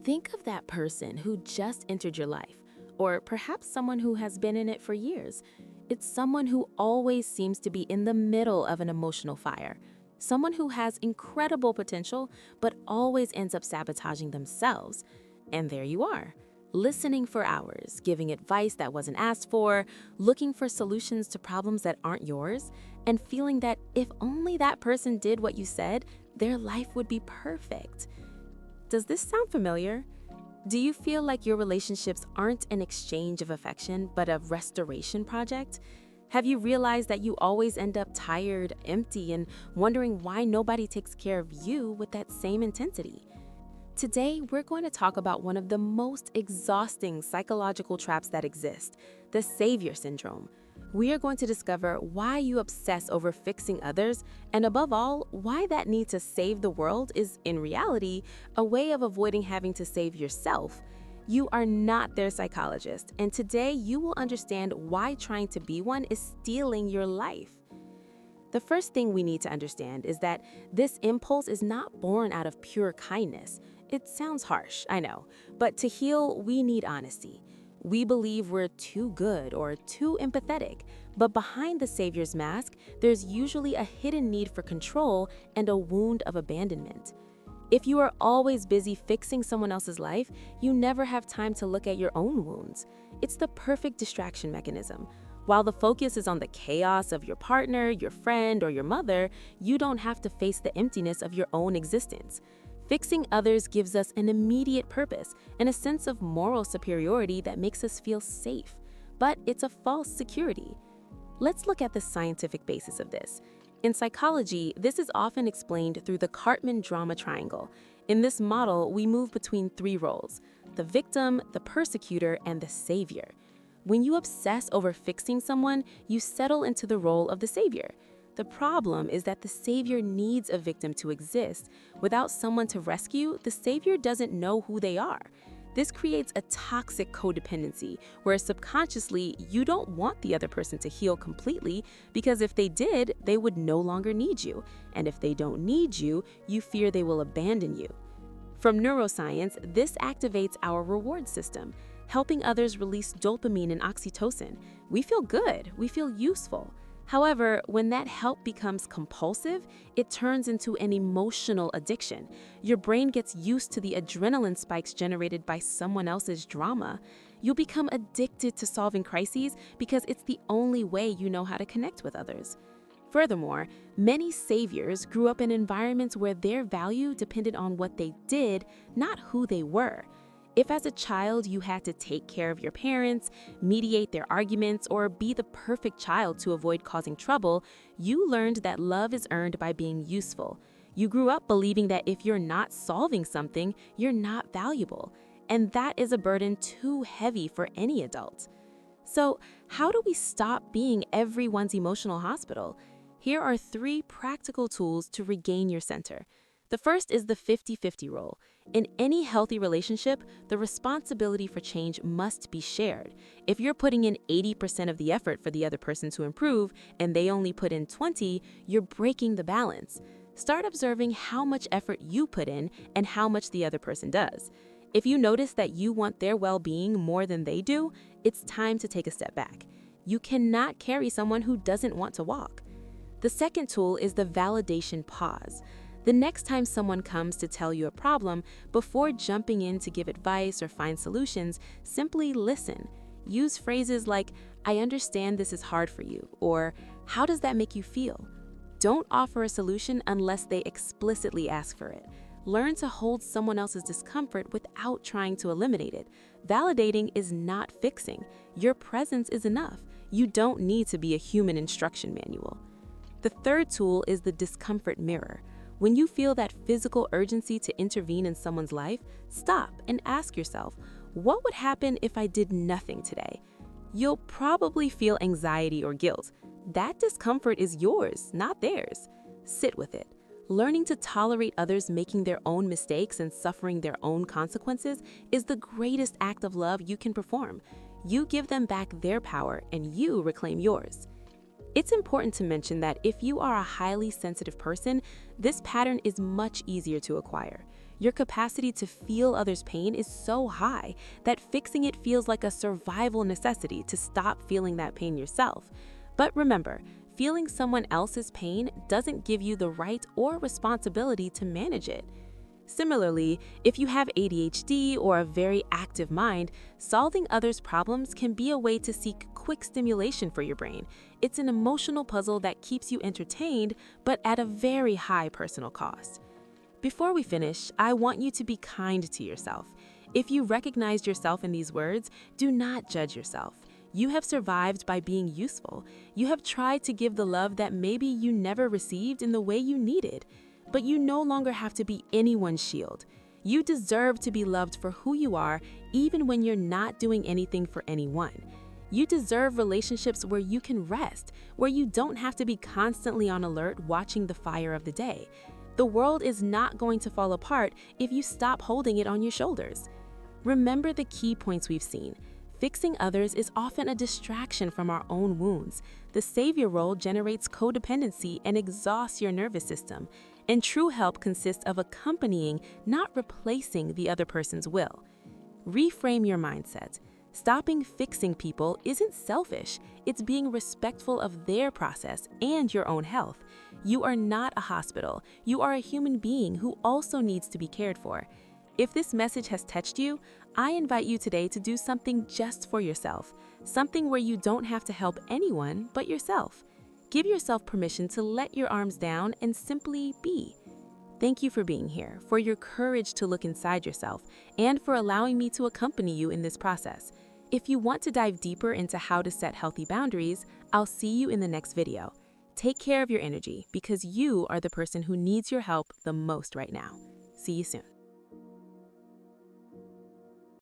Think of that person who just entered your life, or perhaps someone who has been in it for years. It's someone who always seems to be in the middle of an emotional fire. Someone who has incredible potential, but always ends up sabotaging themselves. And there you are, listening for hours, giving advice that wasn't asked for, looking for solutions to problems that aren't yours, and feeling that if only that person did what you said, their life would be perfect. Does this sound familiar? Do you feel like your relationships aren't an exchange of affection, but a restoration project? Have you realized that you always end up tired, empty, and wondering why nobody takes care of you with that same intensity? Today, we're going to talk about one of the most exhausting psychological traps that exist, the savior syndrome. We are going to discover why you obsess over fixing others, and above all, why that need to save the world is, in reality, a way of avoiding having to save yourself. You are not their psychologist, and today you will understand why trying to be one is stealing your life. The first thing we need to understand is that this impulse is not born out of pure kindness. It sounds harsh, I know, but to heal, we need honesty. We believe we're too good or too empathetic, but behind the savior's mask, there's usually a hidden need for control and a wound of abandonment. If you are always busy fixing someone else's life, you never have time to look at your own wounds. It's the perfect distraction mechanism. While the focus is on the chaos of your partner, your friend, or your mother, you don't have to face the emptiness of your own existence. Fixing others gives us an immediate purpose and a sense of moral superiority that makes us feel safe. But it's a false security. Let's look at the scientific basis of this. In psychology, this is often explained through the Cartman drama triangle. In this model, we move between three roles: the victim, the persecutor, and the savior. When you obsess over fixing someone, you settle into the role of the savior. The problem is that the savior needs a victim to exist. Without someone to rescue, the savior doesn't know who they are. This creates a toxic codependency, where subconsciously you don't want the other person to heal completely, because if they did, they would no longer need you. And if they don't need you, you fear they will abandon you. From neuroscience, this activates our reward system, helping others release dopamine and oxytocin. We feel good, we feel useful. However, when that help becomes compulsive, it turns into an emotional addiction. Your brain gets used to the adrenaline spikes generated by someone else's drama. You'll become addicted to solving crises because it's the only way you know how to connect with others. Furthermore, many saviors grew up in environments where their value depended on what they did, not who they were. If as a child you had to take care of your parents, mediate their arguments, or be the perfect child to avoid causing trouble, you learned that love is earned by being useful. You grew up believing that if you're not solving something, you're not valuable. And that is a burden too heavy for any adult. So, how do we stop being everyone's emotional hospital? Here are 3 practical tools to regain your center. The first is the 50-50 rule. In any healthy relationship, the responsibility for change must be shared. If you're putting in 80% of the effort for the other person to improve and they only put in 20, you're breaking the balance. Start observing how much effort you put in and how much the other person does. If you notice that you want their well-being more than they do, it's time to take a step back. You cannot carry someone who doesn't want to walk. The second tool is the validation pause. The next time someone comes to tell you a problem, before jumping in to give advice or find solutions, simply listen. Use phrases like, "I understand this is hard for you," or "How does that make you feel?" Don't offer a solution unless they explicitly ask for it. Learn to hold someone else's discomfort without trying to eliminate it. Validating is not fixing. Your presence is enough. You don't need to be a human instruction manual. The third tool is the discomfort mirror. When you feel that physical urgency to intervene in someone's life, stop and ask yourself, what would happen if I did nothing today? You'll probably feel anxiety or guilt. That discomfort is yours, not theirs. Sit with it. Learning to tolerate others making their own mistakes and suffering their own consequences is the greatest act of love you can perform. You give them back their power and you reclaim yours. It's important to mention that if you are a highly sensitive person, this pattern is much easier to acquire. Your capacity to feel others' pain is so high that fixing it feels like a survival necessity to stop feeling that pain yourself. But remember, feeling someone else's pain doesn't give you the right or responsibility to manage it. Similarly, if you have ADHD or a very active mind, solving others' problems can be a way to seek quick stimulation for your brain. It's an emotional puzzle that keeps you entertained, but at a very high personal cost. Before we finish, I want you to be kind to yourself. If you recognized yourself in these words, do not judge yourself. You have survived by being useful. You have tried to give the love that maybe you never received in the way you needed. But you no longer have to be anyone's shield. You deserve to be loved for who you are, even when you're not doing anything for anyone. You deserve relationships where you can rest, where you don't have to be constantly on alert watching the fire of the day. The world is not going to fall apart if you stop holding it on your shoulders. Remember the key points we've seen. Fixing others is often a distraction from our own wounds. The savior role generates codependency and exhausts your nervous system. And true help consists of accompanying, not replacing the other person's will. Reframe your mindset. Stopping fixing people isn't selfish. It's being respectful of their process and your own health. You are not a hospital. You are a human being who also needs to be cared for. If this message has touched you, I invite you today to do something just for yourself. Something where you don't have to help anyone but yourself. Give yourself permission to let your arms down and simply be. Thank you for being here, for your courage to look inside yourself, and for allowing me to accompany you in this process. If you want to dive deeper into how to set healthy boundaries, I'll see you in the next video. Take care of your energy because you are the person who needs your help the most right now. See you soon.